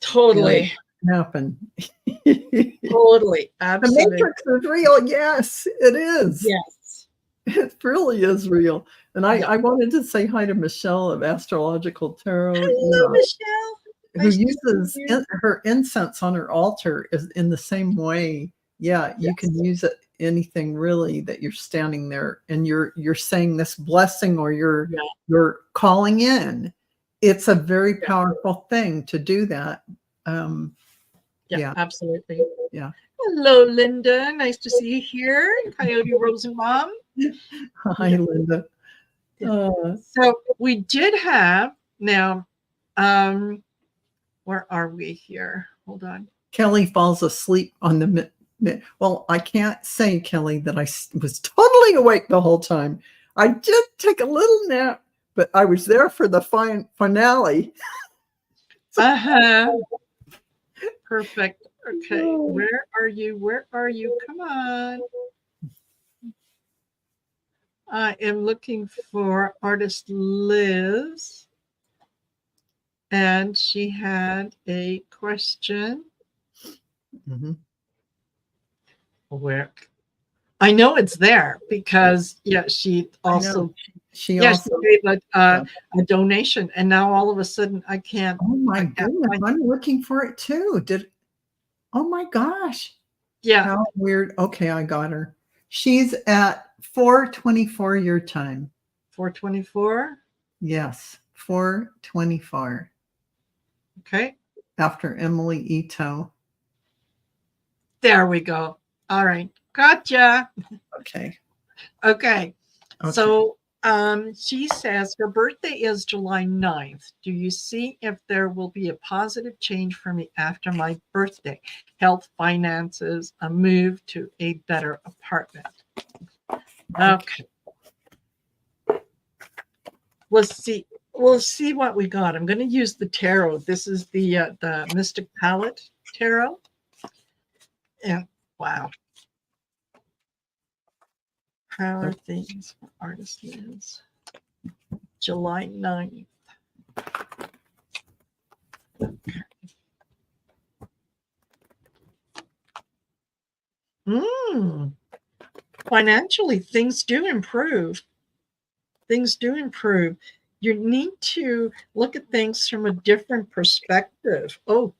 Totally. happen. Totally. The Absolutely. Matrix is real. Yes, it is. Yes. It really is real. And Yeah. I wanted to say hi to Michelle of Astrological Tarot, Hello, Michelle. who Nice to see uses you. her incense on her altar is in the same way. Yeah, you can Yes. use it anything really that you're standing there and you're saying this blessing or Yeah. you're calling in. It's a very Yeah. powerful thing to do that. Yeah. Yeah, Absolutely. yeah. Hello, Linda. Nice to see you here. Coyote Rosenbaum. Hi, Linda. So we did have now, where are we here? Hold on. Kelly falls asleep on the well, I can't say, Kelly, that I was totally awake the whole time. I did take a little nap, but I was there for the finale. Perfect. Okay. Where are you? Where are you? Come on. I am looking for artist Liz. And she had a question. Mhm. Where I know it's there because she also She she also gave a donation, and now all of a sudden I can't. Oh my I can't goodness, find. I'm looking for it too. Oh my gosh. Yeah, How weird. Okay, I got her. She's at 4:24 your time. 424. Yes, 4:24 Okay, after Emily Ito. there we go. All right, gotcha. Okay. Okay, Okay. so she says her birthday is July 9th. Do you see if there will be a positive change for me after my birthday? Health, finances, a move to a better apartment. Okay. We'll see what we got. I'm going to use the tarot. This is the Mystic Palette tarot. And wow. How are things for artist Liz? July 9th. Financially, things do improve. Things do improve. You need to look at things from a different perspective. Oh,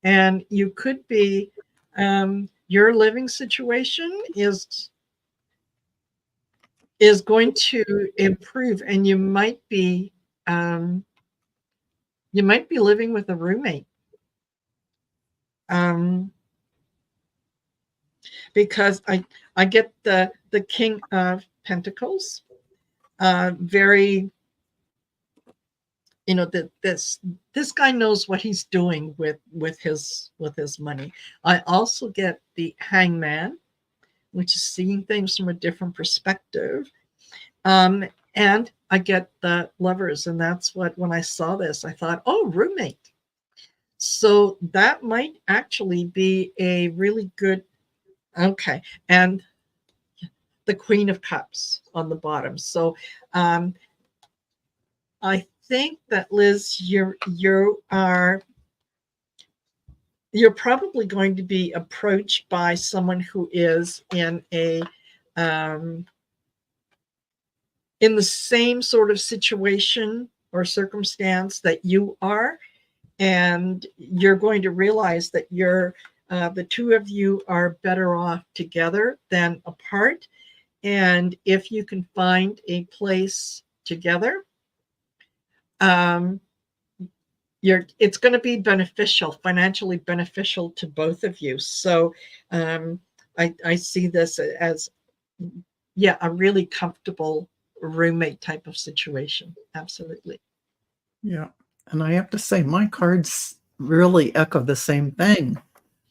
and you could be, your living situation is going to improve, and um, you might be living with a roommate. Because I get the King of Pentacles, very, this guy knows what he's doing with his money. I also get the Hangman, which is seeing things from a different perspective. And I get the Lovers, and that's what, when I saw this, I thought, oh, roommate. So that might actually be a really good. Okay, and the Queen of Cups on the bottom. So I think that, Liz, you're probably going to be approached by someone who is in the same sort of situation or circumstance that you are, and you're going to realize that the two of you are better off together than apart. And if you can find a place together, it's going to be beneficial, financially beneficial to both of you. So I see this as, a really comfortable roommate type of situation. Absolutely. Yeah. And I have to say, my cards really echo the same thing.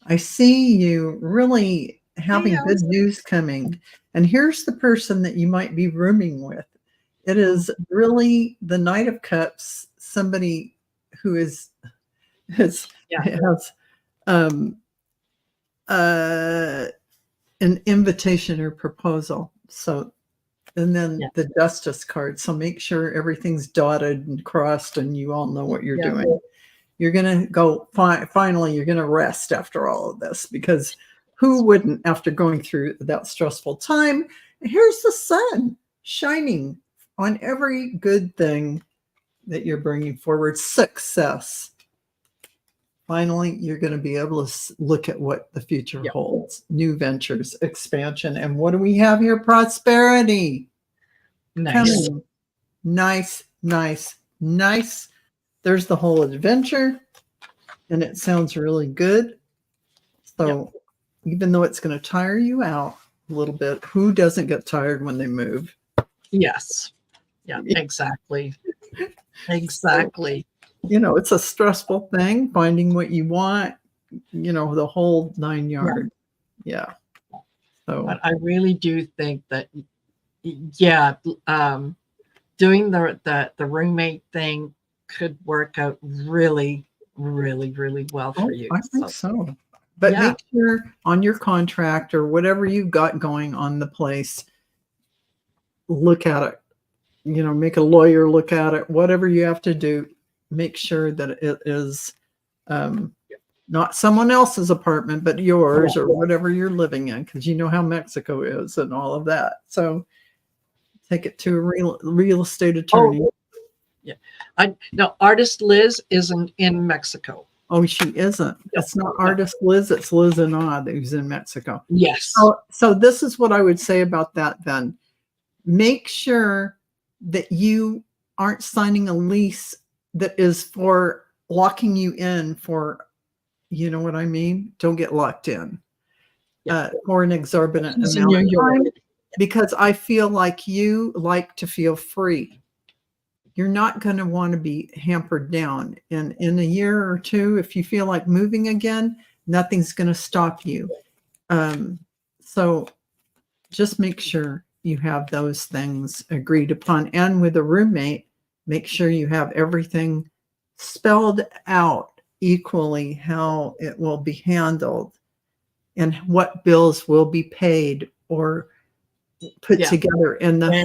I see you really having good news coming. And here's the person that you might be rooming with. It is really the Knight of Cups, somebody who has an invitation or proposal. So, and then the Justice card. So make sure everything's dotted and crossed and you all know what you're doing. you're going to go, finally, you're going to rest after all of this, because who wouldn't after going through that stressful time? Here's the sun shining on every good thing that you're bringing forward. Success. Finally, you're going to be able to look at what the future holds. New ventures, expansion. And what do we have here? Prosperity. Nice. Coming. Nice, nice, nice. There's the whole adventure. And it sounds really good. So even though it's going to tire you out a little bit, who doesn't get tired when they move? Yes. Yeah, exactly. Exactly. So, it's a stressful thing, finding what you want, the whole 9 yards. Yeah. So, but I really do think that, doing the roommate thing could work out really, really, really well for you. I think so. But make sure on your contract or whatever you've got going on the place, look at it. Make a lawyer look at it. Whatever you have to do, make sure that it is not someone else's apartment, but yours or whatever you're living in, because you know how Mexico is and all of that. So take it to a real estate attorney. No, artist Liz isn't in Mexico. Oh, she isn't. It's not artist Liz. It's Liz and Odd who's in Mexico. Yes. So this is what I would say about that then. Make sure that you aren't signing a lease that is for locking you in for, you know what I mean? Don't get locked in for an exorbitant amount of time, because I feel like you like to feel free. You're not going to want to be hampered down. And in a year or two, if you feel like moving again, nothing's going to stop you. So just make sure you have those things agreed upon. And with a roommate, make sure you have everything spelled out equally, how it will be handled and what bills will be paid or put together. And the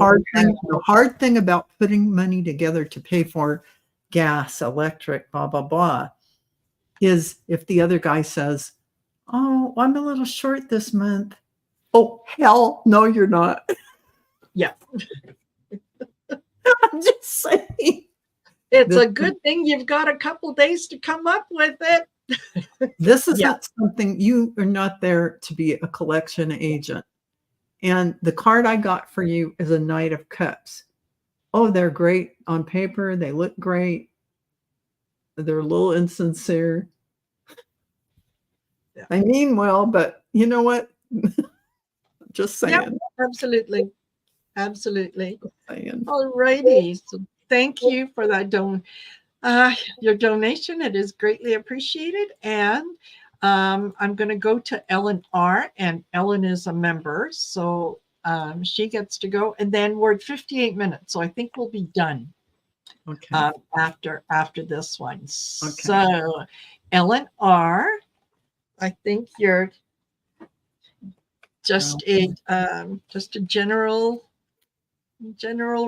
hard thing about putting money together to pay for gas, electric, blah, blah, blah, is if the other guy says, oh, I'm a little short this month. Oh, hell, no, you're not. Yeah. I'm just saying. It's a good thing you've got a couple days to come up with it. This isn't something, you are not there to be a collection agent. And the card I got for you is a Knight of Cups. Oh, they're great on paper. They look great. They're a little insincere. Yeah. I mean well, but you know what? Just saying. Yeah, absolutely. Absolutely. All righty. So thank you for that your donation. It is greatly appreciated. And I'm going to go to Ellen R. And Ellen is a member. So she gets to go. And then we're at 58 minutes. So I think we'll be done after this one. Okay. So Ellen R., I think you're just a general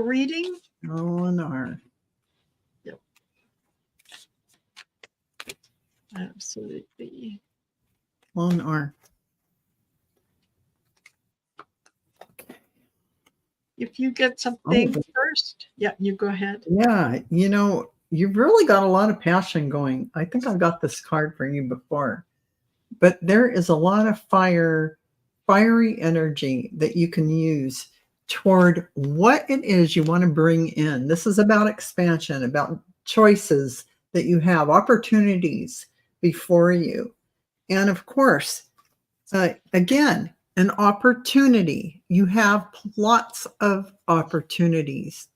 reading. Ellen R. Yep. Absolutely. Ellen R. If you get something first, you go ahead. Yeah, you've really got a lot of passion going. I think I've got this card for you before, but there is a lot of fiery energy that you can use toward what it is you want to bring in. This is about expansion, about choices that you have, opportunities before you. And of course, again, an opportunity. You have lots of opportunities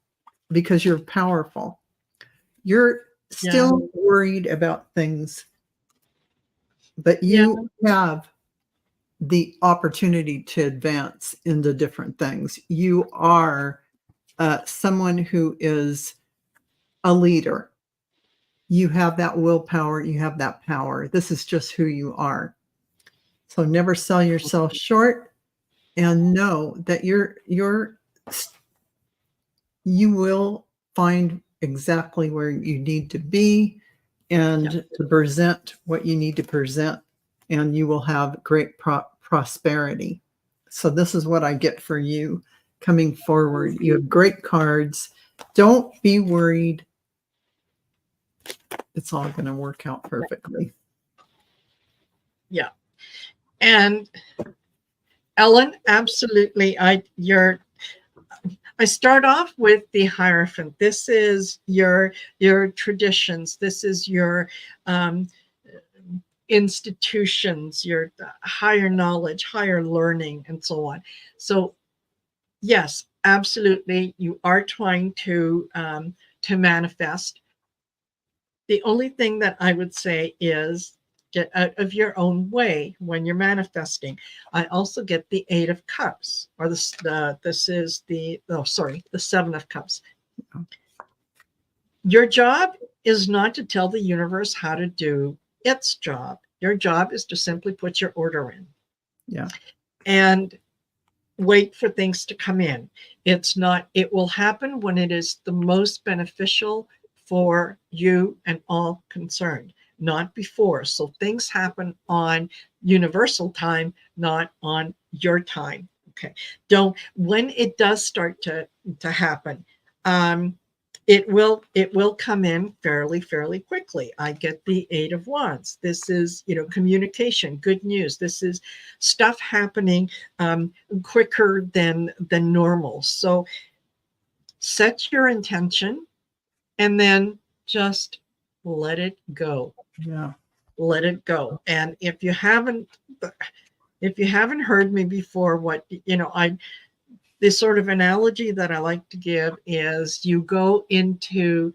because you're powerful. You're still worried about things, but you have the opportunity to advance into different things. You are someone who is a leader. You have that willpower. You have that power. This is just who you are. So never sell yourself short, and know that you will find exactly where you need to be, and to present what you need to present, and you will have great prosperity. So this is what I get for you coming forward. You have great cards. Don't be worried. It's all going to work out perfectly. Yeah. And Ellen, absolutely. I start off with the Hierophant. This is your traditions. This is your institutions, your higher knowledge, higher learning, and so on. So yes, absolutely, you are trying to manifest. The only thing that I would say is get out of your own way when you're manifesting. I also get the Eight of Cups, or this is the Seven of Cups. Your job is not to tell the universe how to do its job. Your job is to simply put your order in. Yeah. And wait for things to come in. It will happen when it is the most beneficial for you and all concerned, not before. So things happen on universal time, not on your time. Okay. When it does start to happen, it will come in fairly quickly. I get the Eight of Wands. This is, communication, good news. This is stuff happening quicker than normal. So set your intention and then just let it go. Yeah. Let it go. And if you haven't heard me before, the sort of analogy that I like to give is you go into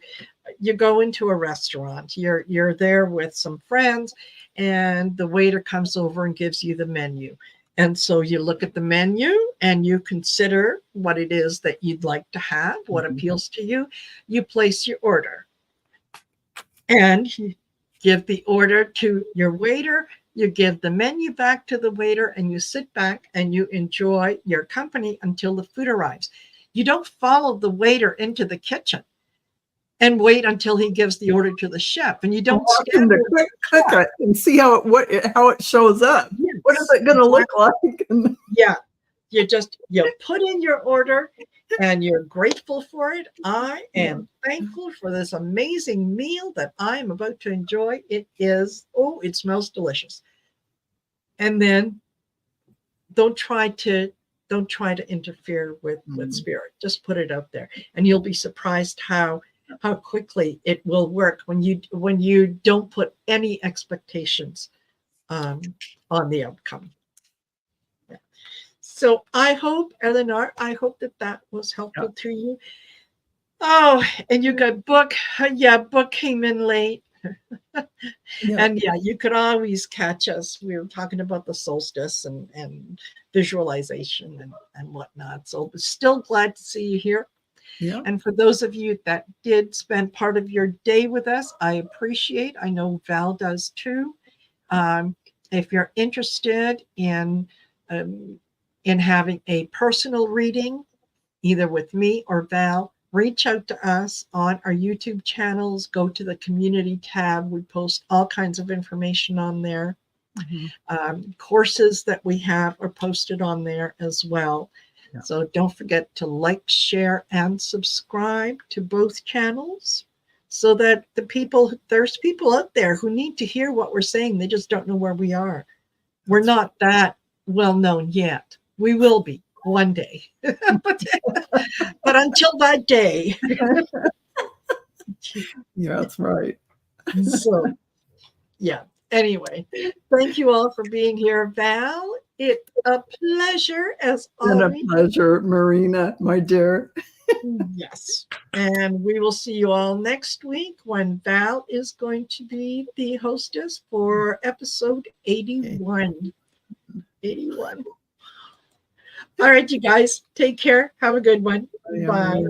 a restaurant, you're there with some friends, and the waiter comes over and gives you the menu. And so you look at the menu and you consider what it is that you'd like to have, what appeals to you. You place your order and you give the order to your waiter. You give the menu back to the waiter and you sit back and you enjoy your company until the food arrives. You don't follow the waiter into the kitchen and wait until he gives the order to the chef. And you don't stand there quick cook it and see how it shows up. Yes, what is it going to look like? Yeah. You put in your order and you're grateful for it. I am thankful for this amazing meal that I am about to enjoy. It smells delicious. And then don't try to interfere with spirit. Just put it out there, and you'll be surprised how quickly it will work when you don't put any expectations on the outcome. Yeah. So I hope, Eleanor, that was helpful to you. Oh, and you got book. Yeah, book came in late. And you could always catch us. We were talking about the solstice and visualization and whatnot. So still glad to see you here. Yeah. And for those of you that did spend part of your day with us, I appreciate. I know Val does too. If you're interested in having a personal reading, either with me or Val, reach out to us on our YouTube channels. Go to the community tab. We post all kinds of information on there. Courses that we have are posted on there as well. Yeah. So don't forget to like, share, and subscribe to both channels so that there's people out there who need to hear what we're saying. They just don't know where we are. We're not that well known yet. We will be one day. but until that day. Yeah, that's right. So, yeah. Anyway, thank you all for being here. Val, it's a pleasure as always. And a pleasure, Marina, my dear. Yes. And we will see you all next week when Val is going to be the hostess for episode 81. 81. All right, you guys, take care. Have a good one. Bye.